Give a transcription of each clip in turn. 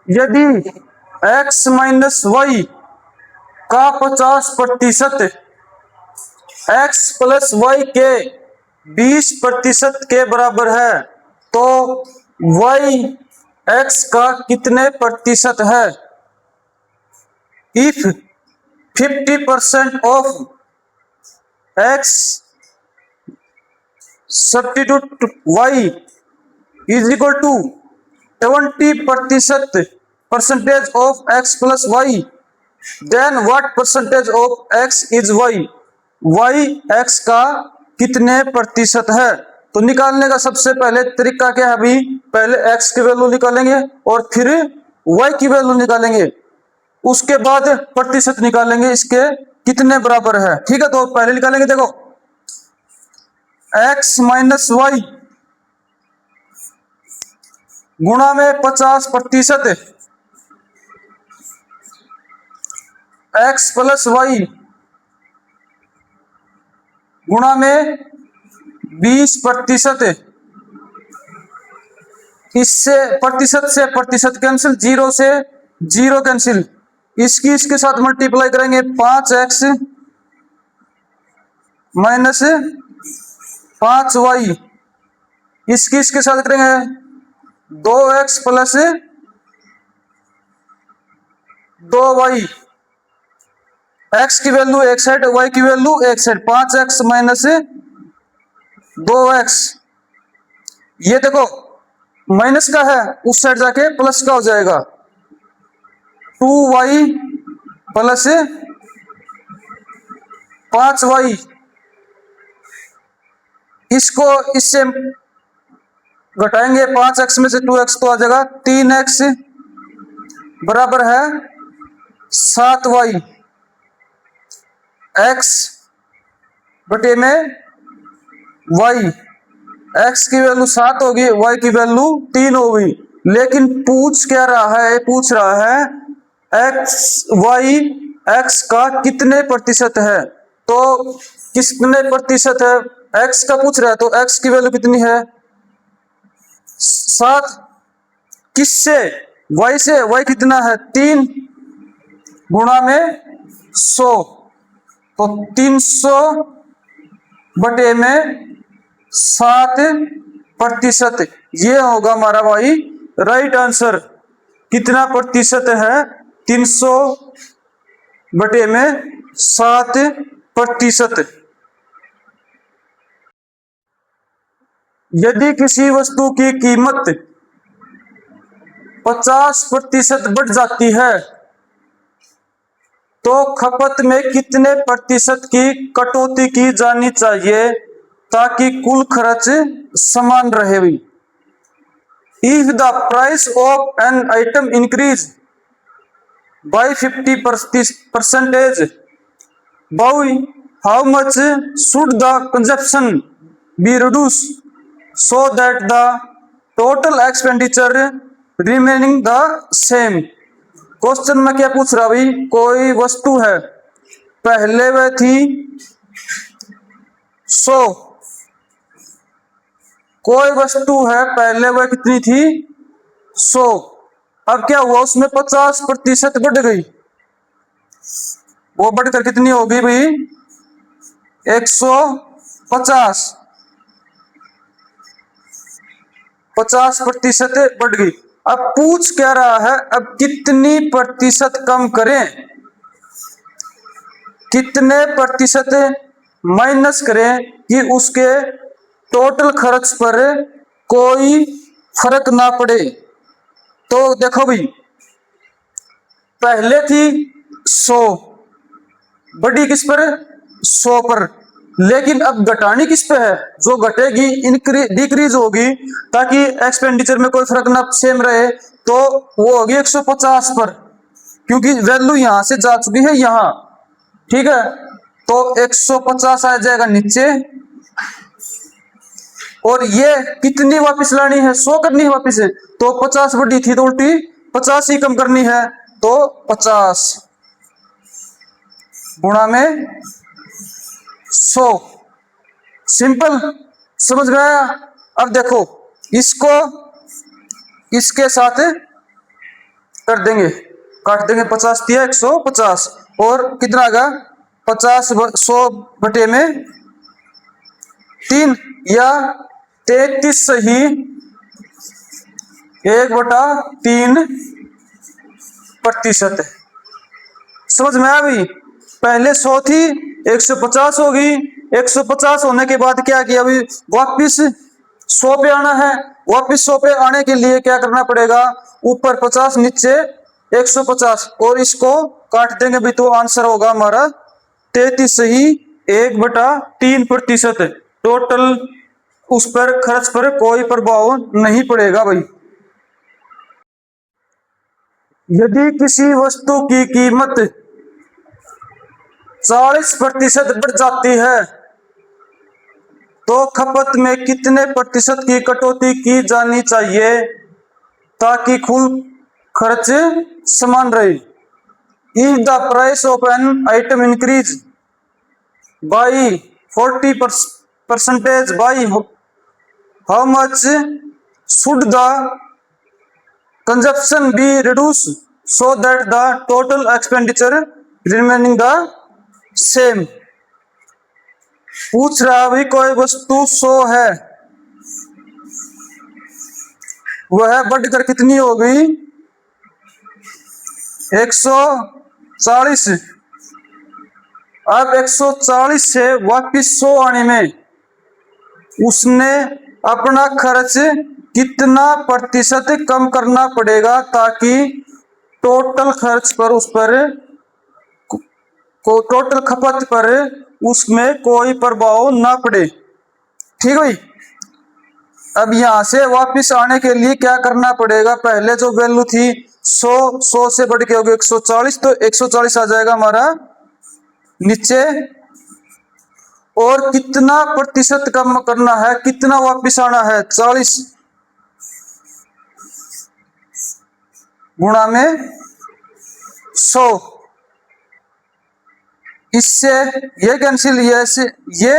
यदि x minus Y का 50% x plus Y के 20% के बराबर है तो y x का कितने प्रतिशत है? If 50% of x substitute y is equal to 20% percentage of x plus y, then what percentage of x is y? y x का कितने प्रतिशत है? तो निकालने का सबसे पहले तरीका क्या है? अभी पहले x की वैल्यू निकालेंगे और फिर y की वैल्यू निकालेंगे, उसके बाद प्रतिशत निकालेंगे इसके कितने बराबर है। ठीक है, तो पहले निकालेंगे, देखो x माइनस वाई गुणा में 50% x प्लस वाई गुणा में 20%। इससे प्रतिशत कैंसिल, 0 से 0 कैंसिल, इसके साथ मल्टीप्लाई करेंगे 5x माइनस 5y, इसके साथ करेंगे 2x प्लस 2y, x की वैल्यू एक साइड, y की वैल्यू एक साइड, 5x माइनस 2x। ये देखो माइनस का है, उस साइड जाके प्लस का हो जाएगा, 2y प्लस 5y। इसको इससे घटाएंगे, 5x में से 2x तो आ जाएगा 3x बराबर है 7y। x बटे में y, x की वैल्यू 7 होगी, y की वैल्यू 3 होगी। लेकिन पूछ क्या रहा है? पूछ रहा है y x का कितने प्रतिशत है। तो कितने प्रतिशत है? x का पूछ रहा है, तो x की वैल्यू कितनी है? 7। किससे? y से। y कितना है? 3 गुणा में 100, तो 300 बटे में 7%। ये होगा हमारा भाई राइट आंसर। कितना प्रतिशत है? 300 बटे में 7%। यदि किसी वस्तु की कीमत 50% बढ़ जाती है तो खपत में कितने प्रतिशत की कटौती की जानी चाहिए ताकि कुल खर्च समान रहे? If the price of an item increase by 50%, by how much should the consumption be reduced so that the total expenditure remaining the same? Question में क्या पूछ रहा भाई? कोई वस्तु है, पहले वह थी 100, कोई वस्तु है पहले वह कितनी थी? 100। अब क्या हुआ? उसमें 50% बढ़ गई, वो बढ़कर कितनी होगी भाई? 150। 50% बढ़ गई। अब पूछ क्या रहा है? अब कितनी प्रतिशत कम करें, कितने प्रतिशत माइनस करें कि उसके टोटल खर्च पर कोई फर्क ना पड़े। तो देखो भाई, पहले थी 100, बढ़ी किस पर? 100 पर। लेकिन अब घटानी किस पे है? जो घटेगी डिक्रीज होगी ताकि एक्सपेंडिचर में कोई फर्क ना सेम रहे, तो वो होगी 150 पर, क्योंकि वैल्यू यहां से जा चुकी है यहां। ठीक है, तो 150 आ जाएगा नीचे, और ये कितनी वापस लानी है? 100 करनी है वापस है, तो 50 बढ़ी थी तो उल्टी 50 ही कम करनी है, तो 50 गुणा में 100। सिंपल, समझ में आया? अब देखो, इसको इसके साथ कर देंगे, काट देंगे, 50 दिया 150 और कितना आएगा 50 100 बटे में 3 या 33 सही 1/3%। समझ में आया भाई? पहले 100 थी 150 होगी, 150 होने के बाद क्या किया अभी वापिस 100 पे आना है। वापिस 100 पे आने के लिए क्या करना पड़ेगा, ऊपर 50 नीचे 150 और इसको काट देंगे भी तो आंसर होगा हमारा 33 सही 1/3%। टोटल उस पर खर्च पर कोई प्रभाव नहीं पड़ेगा भाई। यदि किसी वस्तु की कीमत 40% बढ़ जाती है तो खपत में कितने प्रतिशत की कटौती की जानी चाहिए ताकि कुल खर्च समान रहे। If the price of an item increase by 40% by how much should the consumption be reduce so that the total expenditure remaining the same. पूछ रहा भी कोई वस्तु 100 है, वह बढ़कर कितनी हो गई 140। अब 140 से वापिस 100 आने में उसने अपना खर्च कितना प्रतिशत कम करना पड़ेगा ताकि टोटल खर्च पर उस पर टोटल खपत पर उसमें कोई प्रभाव ना पड़े। ठीक है भाई। अब यहां से वापस आने के लिए क्या करना पड़ेगा, पहले जो वैल्यू थी 100 से बढ़ के होगी 140 तो 140 आ जाएगा हमारा नीचे और कितना प्रतिशत कम करना है, कितना वापस आना है 40 गुणा में 100। इससे ये कैंसिल ये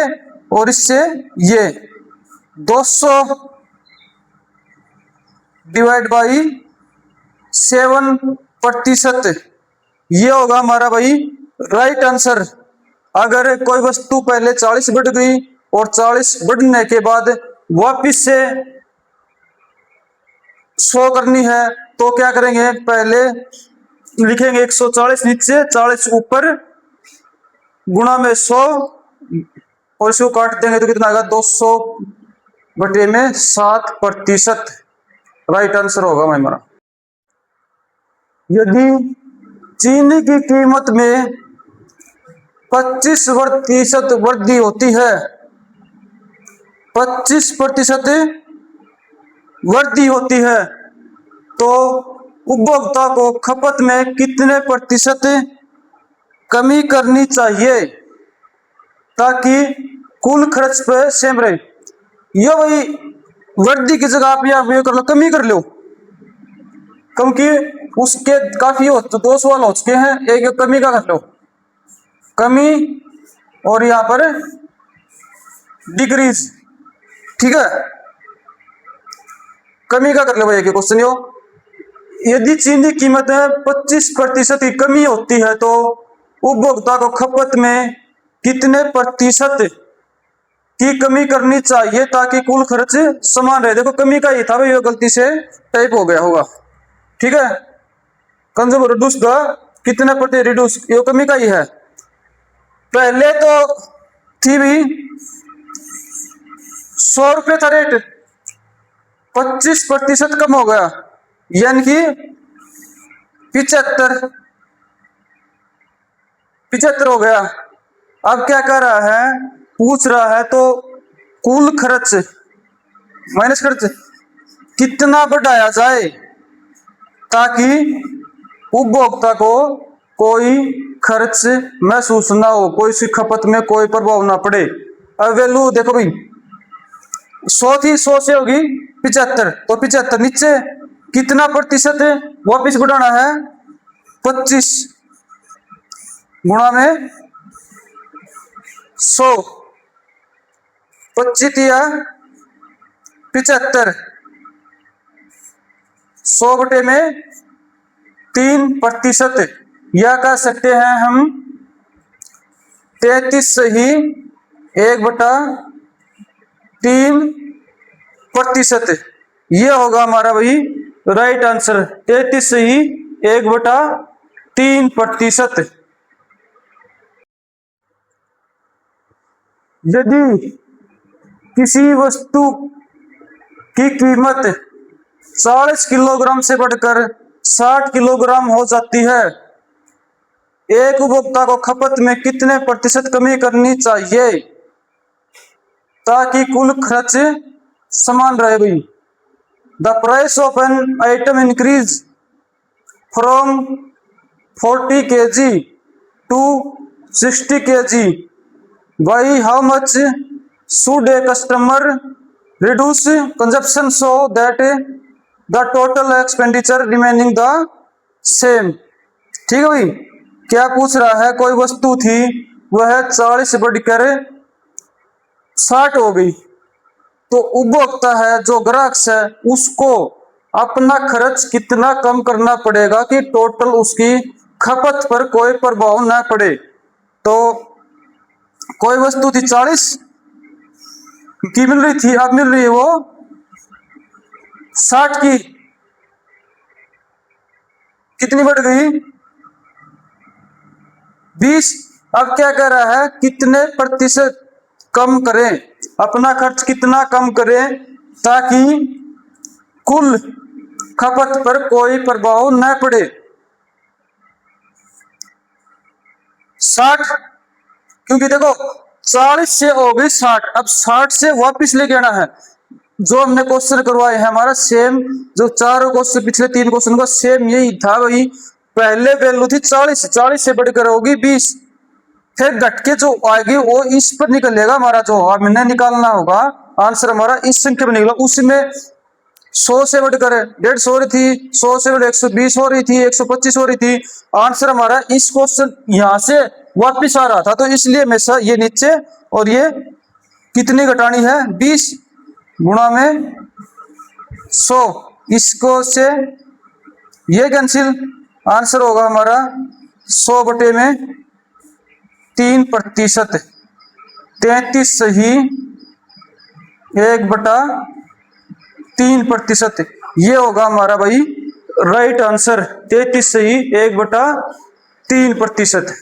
और इससे ये 200 डिवाइड बाई 7%। ये होगा हमारा भाई राइट आंसर। अगर कोई वस्तु पहले 40 बढ़ गई और 40 बढ़ने के बाद वापिस से 100 करनी है तो क्या करेंगे, पहले लिखेंगे 140 नीचे 40 ऊपर गुणा में 100 और इसको काट देंगे तो कितना आएगा 200 बटे में 7%। राइट आंसर होगा हमारा। यदि चीनी की कीमत में 25% वृद्धि होती है, 25% वृद्धि होती है तो उपभोक्ता को खपत में कितने प्रतिशत कमी करनी चाहिए ताकि कुल खर्च पे सेम रहे। ये भाई वृद्धि की जगह आप यहाँ कर लो, कमी कर लो, क्योंकि उसके काफी तो 2 सवाल हो चुके हैं, एक कमी का कर लो, कमी और यहां पर डिक्रीज। ठीक है, कमी का कर लो भाई एक क्वेश्चन हो। यदि चीनी की कीमत में 25% की कमी होती है तो उपभोक्ता को खपत में कितने प्रतिशत की कमी करनी चाहिए ताकि कुल खर्च समान रहे। देखो कमी का ही था भाई, ये गलती से टाइप हो गया होगा। ठीक है, कंज्यूम रिड्यूस द कितने प्रति रिड्यूस, ये कमी का ही है। पहले तो थी भी 100 रुपये था रेट, 25% कम हो गया यानी कि 75 हो गया। अब क्या कर रहा है, पूछ रहा है तो कुल खर्च माइनस खर्च कितना बढ़ाया जाए ताकि उपभोक्ता को कोई खर्च महसूस ना हो, कोई सी खपत में कोई प्रभाव ना पड़े। अब वैल्यू देखो भाई 100 थी, 100 से होगी 75 तो 75 नीचे कितना प्रतिशत वापिस बढ़ाना है 25 गुणा में 100, 25 या 75 100 बटे में 3%, या कह सकते हैं हम 33 सही 1/3%। ये होगा हमारा भाई राइट आंसर, 33 सही 1/3%। यदि किसी वस्तु की कीमत 40 किलोग्राम से बढ़कर 60 किलोग्राम हो जाती है, एक उपभोक्ता को खपत में कितने प्रतिशत कमी करनी चाहिए ताकि कुल खर्च समान रहे भाई? The price of an item increase from 40 kg to 60 kg, by how much should a customer reduce consumption so that the total expenditure remaining the same? ठीक है भाई, क्या पूछ रहा है? कोई वस्तु थी वह 40 से बढ़कर 60 हो गई, तो उपभोक्ता है जो ग्राहक है उसको अपना खर्च कितना कम करना पड़ेगा कि टोटल उसकी खपत पर कोई प्रभाव ना पड़े। तो कोई वस्तु थी 40 की मिल रही थी, अब मिल रही है वो 60 की, कितनी बढ़ गई? 20। अब क्या कह रहा है? कितने प्रतिशत कम करें, अपना खर्च कितना कम करें ताकि कुल खपत पर कोई प्रभाव न पड़े। 60, क्योंकि देखो 40 से हो गई 60, अब 60 से वापस लेके आना है। जो हमने क्वेश्चन करवाए हैं हमारा सेम, जो चारों क्वेश्चन पिछले 3 क्वेश्चन का सेम यही था भाई। पहले वैल्यू थी 40, 40 से बढ़कर होगी 20, फिर घट के जो आएगी वो इस पर निकलेगा हमारा, जो हमने निकालना होगा आंसर हमारा इस संख्या में निकला। उसमें 100 से बढ़कर 150 हो रही थी, 100 से बढ़कर 120 हो रही थी, 125 हो रही थी। आंसर हमारा इस क्वेश्चन यहां से वापिस आ रहा था, तो इसलिए हमेशा ये नीचे और ये कितनी घटानी है? 20 गुणा में 100, इसको से ये कैंसिल, आंसर होगा हमारा 100 बटे में 3%, 33 सही 1/3%। ये होगा हमारा भाई राइट आंसर, 33 सही 1/3%।